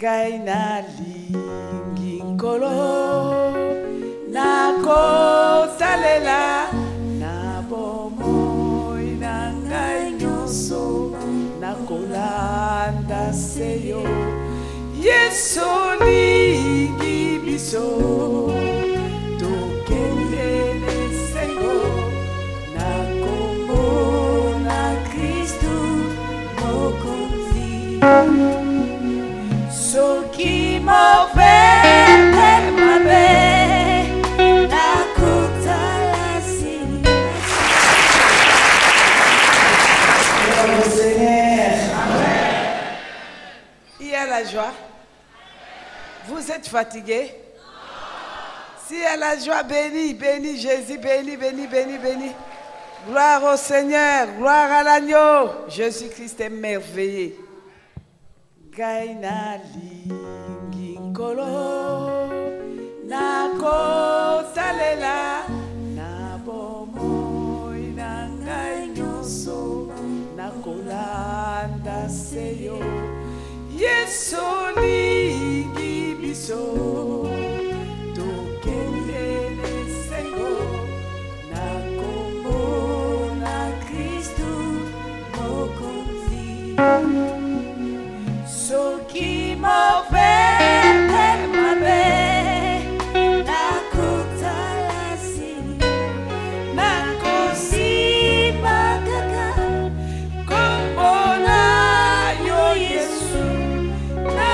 Gaina lingi nkolo nako salela na bomo inangai nyoso nakolanda seyo Yesu lingi biso tokelele sengo nakombo na Kristu mokonzi Soki mauvais mabe na kotalasi. Il y a la joie. Vous êtes fatigué? Si il y a la joie, bénis, bénis Jésus, bénis, bénis, bénis, bénis. Gloire au Seigneur, gloire à l'agneau. Jésus-Christ est merveilleux. Gaina lingi nkolo nako salela na bomo inangai nyoso nakolanda seyo Yesu lingi biso tokelele sengo nakombo na Kristu mokonzi Soki mauvais mabe na kotalasi na kosipa kaka kombona yo Yesu na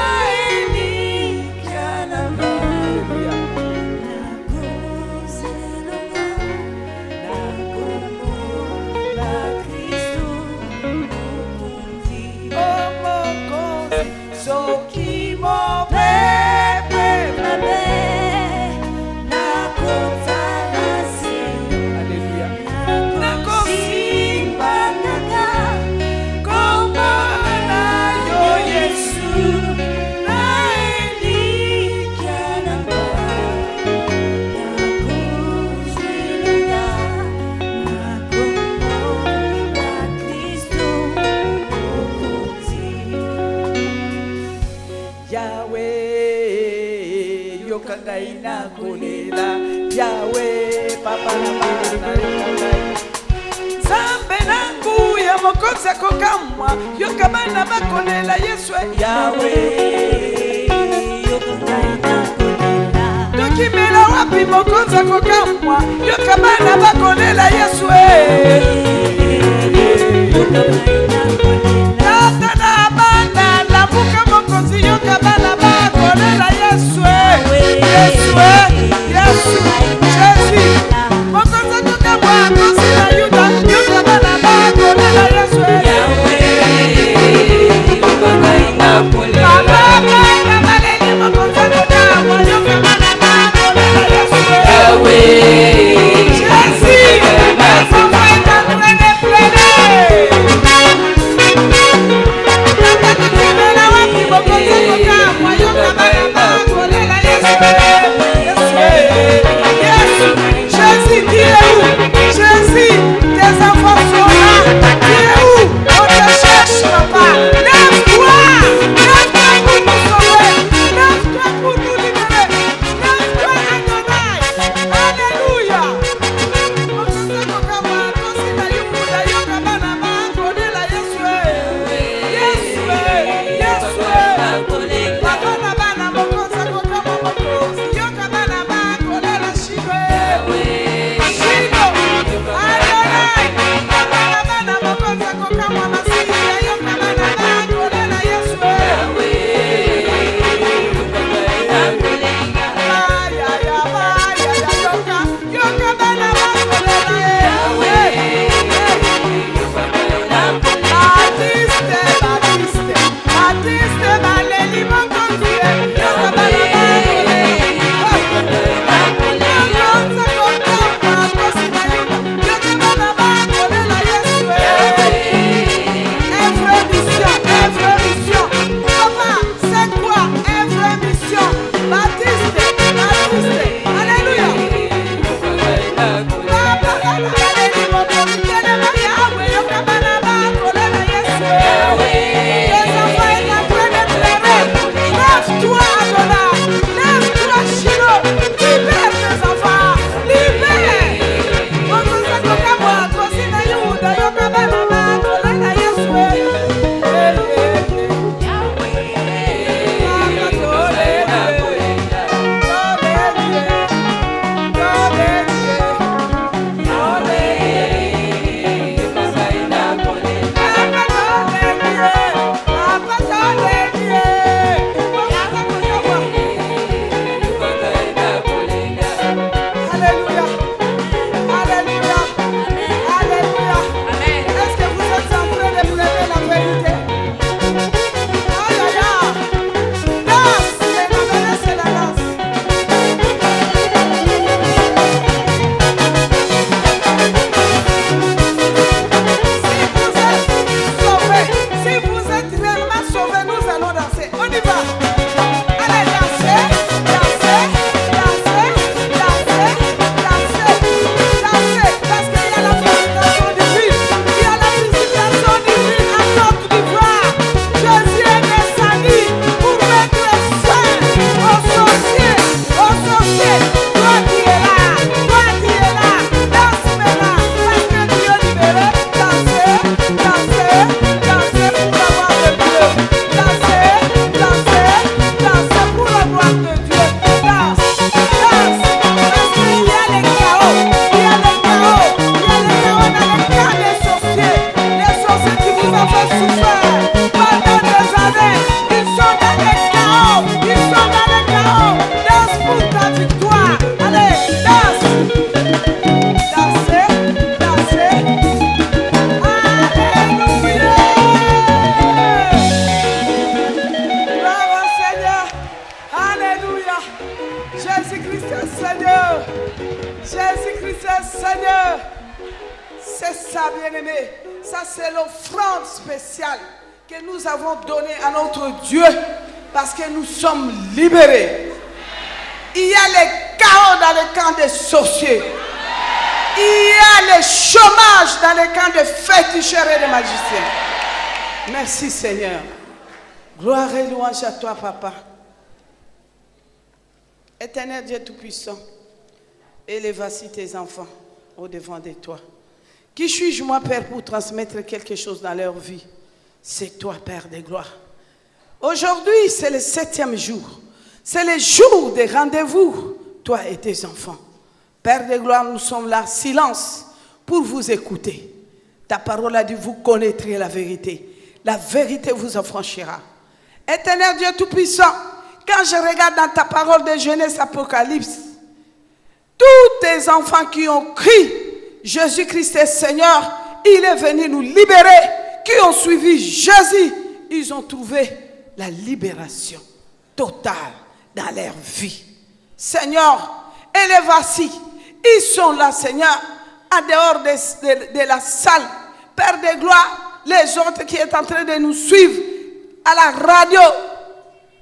elikya na Haleluya na kozelonga na kombo na Kristu mokonzi Soki mauvais mabe na kotalasi Alléluia na kosimba kaka kombona yo Yesu na elikya na kozelonga na kombo na Kristu mokonzi Yahweh, yokangai na kolela Yahweh, papa na bana yokangai Zambe nangu ya mokonza kokamwa Yokabana bakolela Yesu Yahweh, yokangai na kolela Tokimela wapi mokonza kokamwa Yokabana bakolela Yesu yokangai na kolela Tata na bana lamuka mokonzi yokabana bakolela Yesu Yesu Yesu Jésus mokonzi kokamwa kosi na Yuda yokabana bakolela Yesu yokangai na kolela Baba na baleli mokonzi kokamwa yokabana bakolela Yesu Jésus Jésus Jésus-Christ est Seigneur. Jésus-Christ est Seigneur. C'est ça, bien-aimé. Ça, c'est l'offrande spéciale que nous avons donnée à notre Dieu parce que nous sommes libérés. Il y a les chaos dans les camps des sorciers. Il y a le chômage dans les camps de féticheurs et de magiciens. Merci Seigneur. Gloire et louange à toi, Papa. Éternel Dieu Tout-Puissant, élève voici tes enfants au-devant de toi. Qui suis-je, moi, Père, pour transmettre quelque chose dans leur vie? C'est toi, Père de gloire. Aujourd'hui, c'est le 7e jour. C'est le jour des rendez-vous, toi et tes enfants. Père de gloire, nous sommes là, silence, pour vous écouter. Ta parole a dit, vous connaîtrez la vérité. La vérité vous affranchira. Éternel Dieu Tout-Puissant, quand je regarde dans ta parole de Genèse Apocalypse, tous tes enfants qui ont crié, Jésus-Christ est Seigneur, il est venu nous libérer, qui ont suivi Jésus, ils ont trouvé la libération totale dans leur vie. Seigneur, et les voici, ils sont là, Seigneur, en dehors de la salle. Père de gloire, les autres qui sont en train de nous suivre à la radio,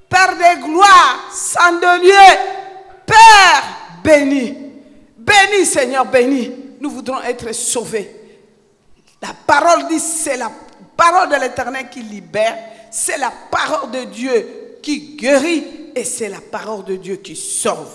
Père de gloire, Sandelier, Père béni, béni Seigneur, béni, nous voudrons être sauvés. La parole dit, c'est la parole de l'Éternel qui libère, c'est la parole de Dieu qui guérit et c'est la parole de Dieu qui sauve.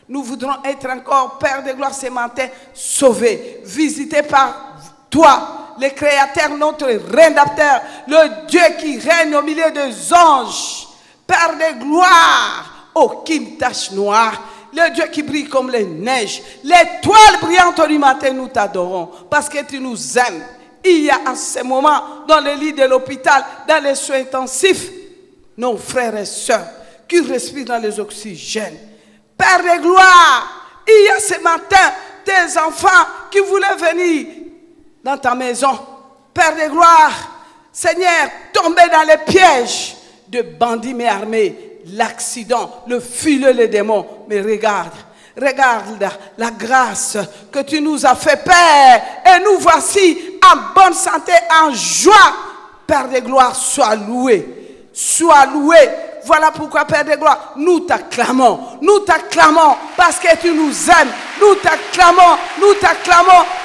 Nous voudrons être encore, Père de gloire, ce matin, sauvés, visités par toi, le Créateur, notre Rédempteur, le Dieu qui règne au milieu des anges. Père de gloire, aucune tache noire, le Dieu qui brille comme les neiges, l'étoile brillante du matin, nous t'adorons, parce que tu nous aimes. Il y a à ce moment, dans le lit de l'hôpital, dans les soins intensifs, nos frères et sœurs qui respirent dans les oxygènes. Père de gloire, il y a ce matin tes enfants qui voulaient venir dans ta maison. Père de gloire, Seigneur, tomber dans les pièges de bandits mais armés, l'accident, le filet, les démons. Mais regarde, regarde la grâce que tu nous as fait, Père, et nous voici en bonne santé, en joie. Père de gloire, sois loué, sois loué. Voilà pourquoi, Père de gloire, nous t'acclamons parce que tu nous aimes. Nous t'acclamons,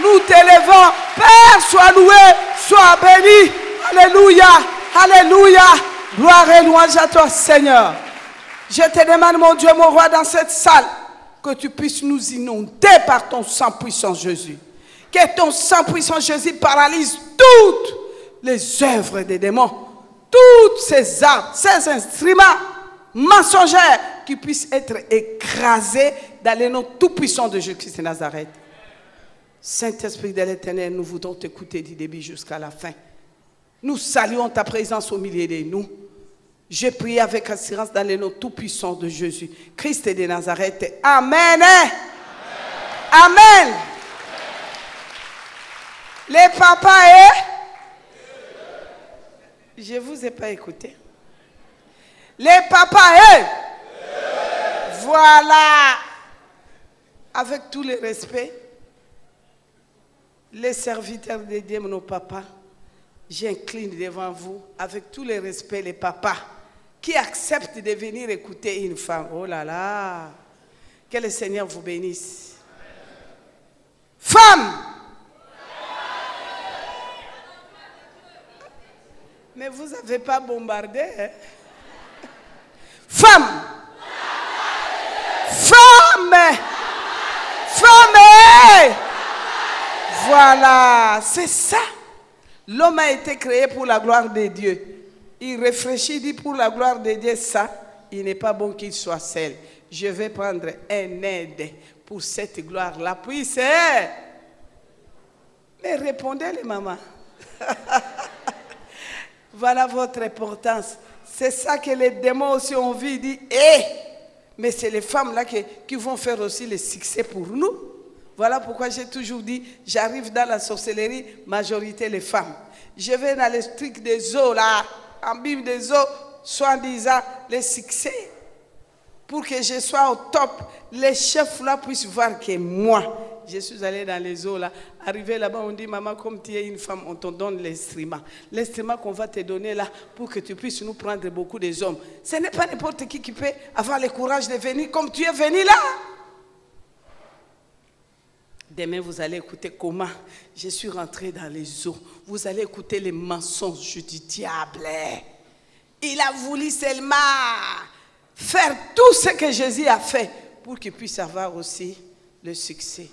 nous t'élevons. Père, sois loué, sois béni. Alléluia, alléluia. Gloire et louange à toi, Seigneur. Je te demande, mon Dieu, mon roi, dans cette salle, que tu puisses nous inonder par ton sang puissant, Jésus. Que ton sang puissant, Jésus, paralyse toutes les œuvres des démons. Toutes ces armes, ces instruments mensongers qui puissent être écrasés dans les noms tout-puissants de Jésus-Christ de Nazareth. Saint-Esprit de l'Éternel, nous voudrons t'écouter du début jusqu'à la fin. Nous saluons ta présence au milieu de nous. Je prie avec assurance dans les noms tout-puissants de Jésus, Christ de Nazareth. Amen. Amen. Amen. Les papas je ne vous ai pas écouté. Les papas, voilà. Avec tout le respect, les serviteurs de Dieu, nos papas, j'incline devant vous, avec tout le respect, les papas, qui acceptent de venir écouter une femme. Oh là là. Que le Seigneur vous bénisse. Femme. Mais vous n'avez pas bombardé. Hein? Femme. Femme. Femme. Voilà, c'est ça. L'homme a été créé pour la gloire de Dieu. Il réfléchit, dit pour la gloire de Dieu, ça, il n'est pas bon qu'il soit seul. Je vais prendre un aide pour cette gloire-là. Puis c'est... Mais répondez les mamans. Voilà votre importance. C'est ça que les démons aussi ont vu, dit, mais c'est les femmes là qui vont faire aussi le succès pour nous. Voilà pourquoi j'ai toujours dit, j'arrive dans la sorcellerie, majorité les femmes. Je vais dans les trucs des eaux là, en bime des eaux, soit disant les succès. pour que je sois au top, les chefs là puissent voir que moi, je suis allé dans les eaux là, arrivé là-bas, on dit, maman, comme tu es une femme, on te donne l'instrument. L'instrument qu'on va te donner là, pour que tu puisses nous prendre beaucoup des hommes. Ce n'est pas n'importe qui peut avoir le courage de venir comme tu es venu là. Demain, vous allez écouter comment je suis rentré dans les eaux. Vous allez écouter les mensonges du diable. Il a voulu seulement faire tout ce que Jésus a fait pour qu'il puisse avoir aussi le succès.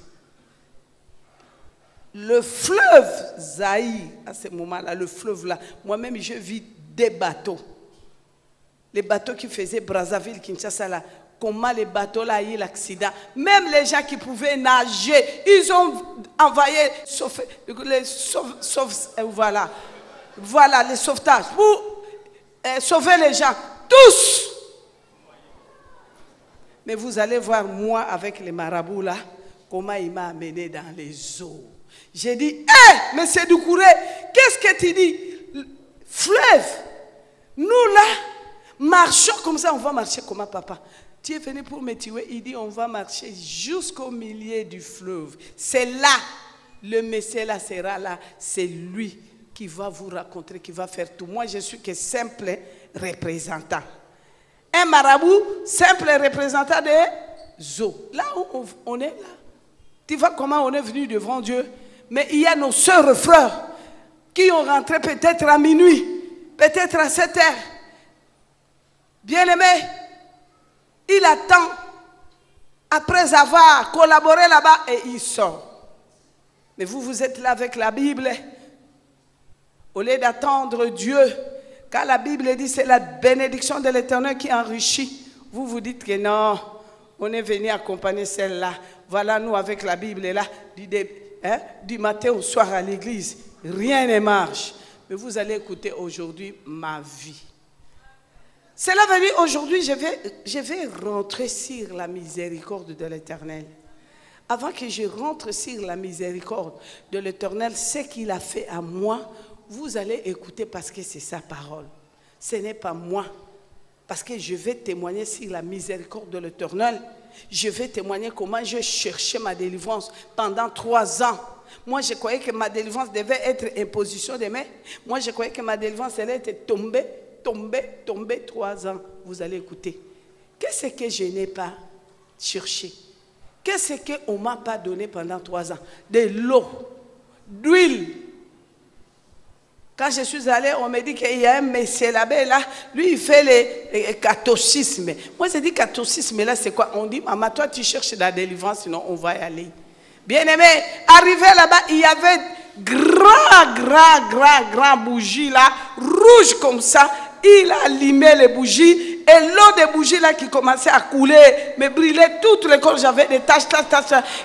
Le fleuve Zaïre, à ce moment-là, le fleuve là, moi-même j'ai vu des bateaux. Les bateaux qui faisaient Brazzaville, Kinshasa là, comment les bateaux là eu l'accident. Même les gens qui pouvaient nager, ils ont envoyé voilà les sauvetages pour sauver les gens. Tous. Mais vous allez voir moi avec les marabouts là, comment il m'a amené dans les eaux. J'ai dit, hé, monsieur Doucouré, qu'est-ce que tu dis? Fleuve, nous là, marchons comme ça, on va marcher comment papa? Tu es venu pour me tuer, il dit on va marcher jusqu'au milieu du fleuve. C'est là, le Messie là sera là, c'est lui qui va vous raconter, qui va faire tout. Moi je suis que simple représentant. Un marabout, simple représentant des eaux. Là où on est là, tu vois comment on est venu devant Dieu. Mais il y a nos sœurs et frères qui ont rentré peut-être à minuit, peut-être à 7 heures. Bien-aimé, il attend après avoir collaboré là-bas et il sort. Mais vous, vous êtes là avec la Bible. Au lieu d'attendre Dieu, car la Bible dit c'est la bénédiction de l'Éternel qui enrichit. Vous vous dites que non, on est venu accompagner celle-là. Voilà, nous avec la Bible là, du matin au soir à l'église, rien ne marche. Mais vous allez écouter aujourd'hui ma vie. Cela veut dire aujourd'hui, je vais rentrer sur la miséricorde de l'Éternel. Avant que je rentre sur la miséricorde de l'Éternel, ce qu'il a fait à moi, vous allez écouter parce que c'est sa parole. Ce n'est pas moi. Parce que je vais témoigner sur la miséricorde de l'Éternel. Je vais témoigner comment je cherchais ma délivrance pendant 3 ans. Moi, je croyais que ma délivrance devait être imposition de main. Moi, je croyais que ma délivrance allait être tomber 3 ans. Vous allez écouter. Qu'est-ce que je n'ai pas cherché? Qu'est-ce qu'on ne m'a pas donné pendant 3 ans? De l'eau, d'huile. Quand je suis allé, on me dit qu'il y a un monsieur là-bas, là, lui il fait le catholicisme. Moi je dis catholicisme, là c'est quoi? On dit, maman, toi tu cherches la délivrance, sinon on va y aller. Bien aimé, arrivé là-bas, il y avait grand bougies là, rouges comme ça. Il a allumé les bougies et l'eau des bougies là qui commençait à couler, me brûlait tout le corps, j'avais des taches.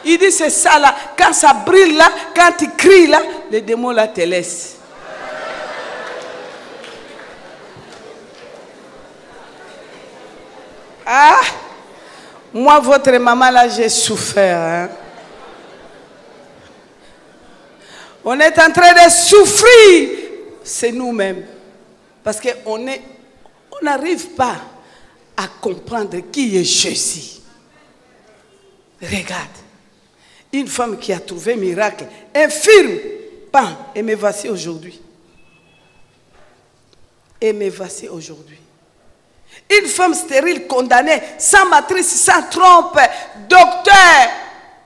Il dit c'est ça là, quand ça brille là, quand tu cries là, les démons là te laissent. Ah, moi, votre maman, là, j'ai souffert. Hein? On est en train de souffrir. C'est nous-mêmes. Parce qu'on n'arrive pas à comprendre qui est Jésus. Regarde. Une femme qui a trouvé miracle. Infirme. Pan. Et me voici aujourd'hui. Une femme stérile condamnée, sans matrice, sans trompe, docteur,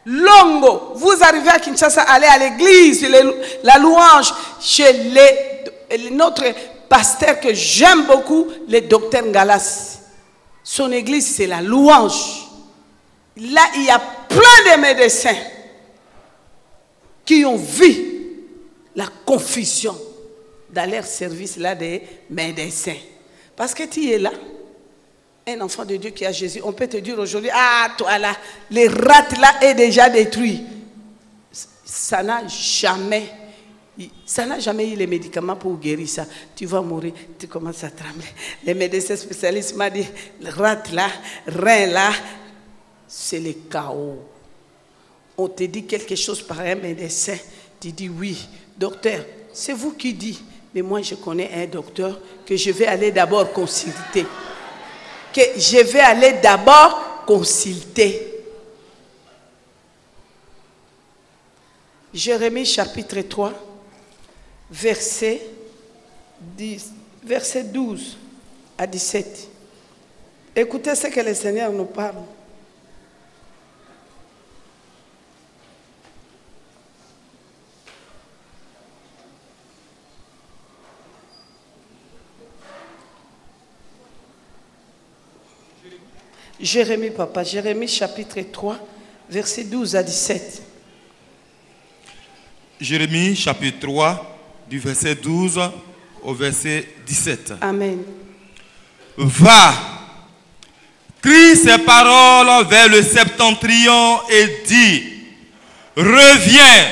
Longo. Vous arrivez à Kinshasa, allez à l'église, la louange, chez notre pasteur que j'aime beaucoup, le docteur Ngalas. Son église, c'est la louange. Là, il y a plein de médecins qui ont vu la confusion dans leur service là des médecins. Parce que tu es là. Un enfant de Dieu qui a Jésus, on peut te dire aujourd'hui, ah toi là, les rats là est déjà détruit. Ça n'a jamais eu les médicaments pour guérir ça. Tu vas mourir, tu commences à trembler. Les médecins spécialistes m'ont dit, les rats là, rein là, c'est le chaos. On te dit quelque chose par un médecin, tu dis oui, docteur, c'est vous qui dites, mais moi je connais un docteur que je vais aller d'abord consulter. que je vais aller d'abord consulter. Jérémie chapitre 3, verset 12 à 17. Écoutez ce que le Seigneur nous parle. Jérémie chapitre 3, verset 12 à 17. Jérémie chapitre 3, du verset 12 au verset 17. Amen. Va, crie ces paroles vers le septentrion et dis, reviens,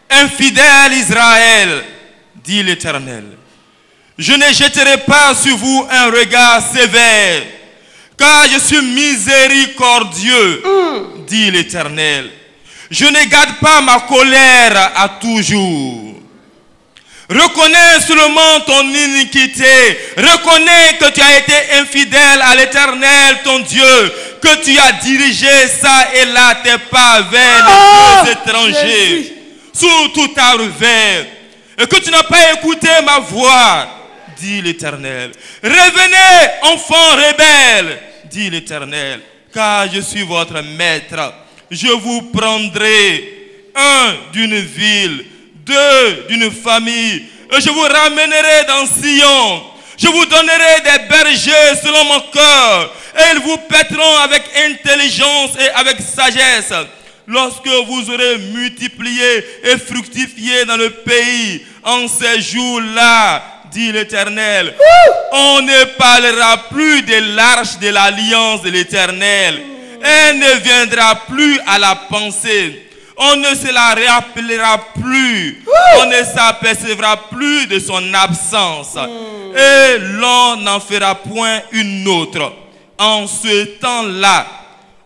infidèle Israël, dit l'Éternel. Je ne jetterai pas sur vous un regard sévère, car je suis miséricordieux, dit l'Éternel. Je ne garde pas ma colère à toujours. Reconnais seulement ton iniquité. Reconnais que tu as été infidèle à l'Éternel, ton Dieu, que tu as dirigé ça et là tes pas vers les dieux étrangers, sous tout arbre vert, et que tu n'as pas écouté ma voix, dit l'Éternel. Revenez, enfants rebelles, dit l'Éternel, car je suis votre maître. Je vous prendrai, un d'une ville, deux d'une famille, et je vous ramènerai dans Sion. Je vous donnerai des bergers selon mon cœur, et ils vous paîtront avec intelligence et avec sagesse. Lorsque vous aurez multiplié et fructifié dans le pays, en ces jours-là, dit l'Éternel, on ne parlera plus de l'arche de l'alliance de l'Éternel. Elle ne viendra plus à la pensée. On ne se la rappellera plus. On ne s'apercevra plus de son absence. Et l'on n'en fera point une autre. En ce temps-là,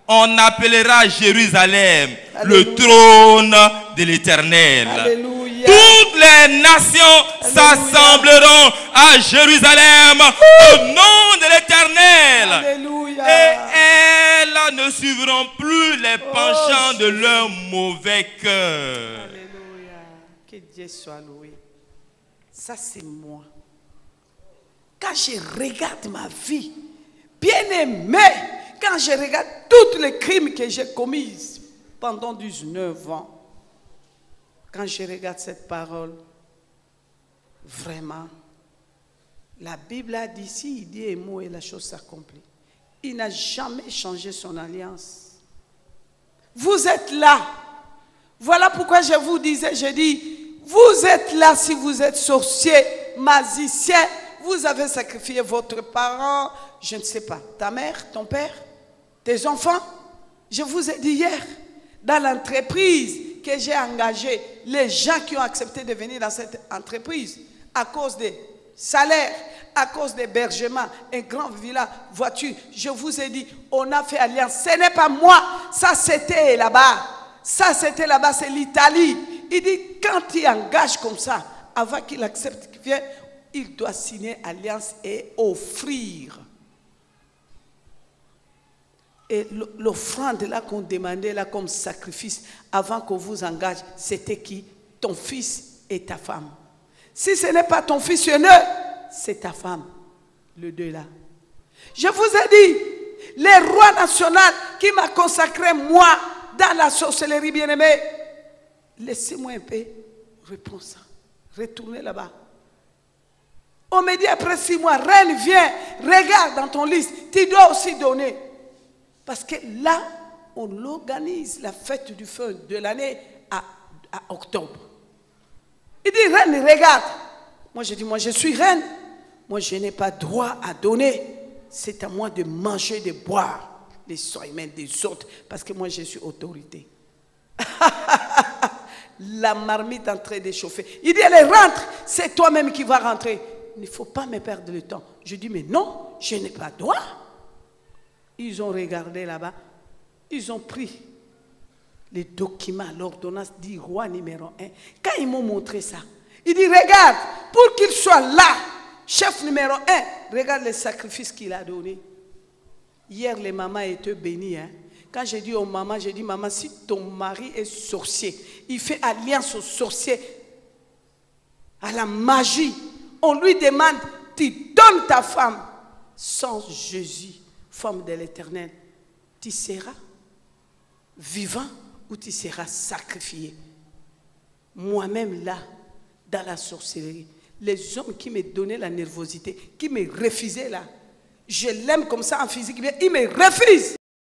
on appellera Jérusalem le trône de l'Éternel. Toutes les nations s'assembleront à Jérusalem au nom de l'Éternel. Et elles ne suivront plus les penchants de leur mauvais cœur. Alléluia. Que Dieu soit loué. Ça, c'est moi. Quand je regarde ma vie, bien aimé, quand je regarde tous les crimes que j'ai commis pendant 19 ans, quand je regarde cette parole, vraiment, la Bible a dit, si il dit un mot et la chose s'accomplit. Il n'a jamais changé son alliance. Vous êtes là. Voilà pourquoi je vous disais, je dis, vous êtes là si vous êtes sorcier, magicien, vous avez sacrifié votre parent, je ne sais pas, ta mère, ton père, tes enfants. Je vous ai dit hier, dans l'entreprise que j'ai engagée, les gens qui ont accepté de venir dans cette entreprise, à cause des salaires, à cause d'hébergement, un grand villa, voiture, je vous ai dit, on a fait alliance. Ce n'est pas moi, ça c'était là-bas. Ça c'était là-bas, c'est l'Italie. Il dit, quand il engage comme ça, avant qu'il accepte qu'il vienne, il doit signer alliance et offrir. Et l'offrande là qu'on demandait là comme sacrifice, avant qu'on vous engage, c'était qui? Ton fils et ta femme. Si ce n'est pas ton fils aîné, c'est ta femme, le deux là. Je vous ai dit, les rois nationaux qui m'a consacré moi dans la sorcellerie bien-aimée, laissez-moi un peu répondre ça. Retournez là-bas. On me dit après 6 mois, reine, viens, regarde dans ton liste, tu dois aussi donner. Parce que là, on organise la fête du feu de l'année à octobre. Il dit, reine, regarde. Moi, je dis, moi, je suis reine. Moi, je n'ai pas droit à donner. C'est à moi de manger, de boire les soins des autres. Parce que moi, je suis autorité. La marmite est en train de chauffer. Il dit, allez, rentre. C'est toi-même qui vas rentrer. Il ne faut pas me perdre le temps. Je dis, mais non, je n'ai pas droit. Ils ont regardé là-bas. Ils ont pris les documents, l'ordonnance du roi numéro 1. Quand ils m'ont montré ça, il dit, regarde, pour qu'il soit là, chef numéro 1, regarde les sacrifices qu'il a donnés. Hier, les mamans étaient bénies. Hein? Quand j'ai dit aux mamans, j'ai dit, maman, si ton mari est sorcier, il fait alliance aux sorciers, à la magie, on lui demande, tu donnes ta femme. Sans Jésus, femme de l'Éternel, tu seras vivant ou tu seras sacrifié. Moi-même là, dans la sorcellerie, les hommes qui me donnaient la nervosité, qui me refusaient là, je l'aime comme ça en physique, ils me refusent.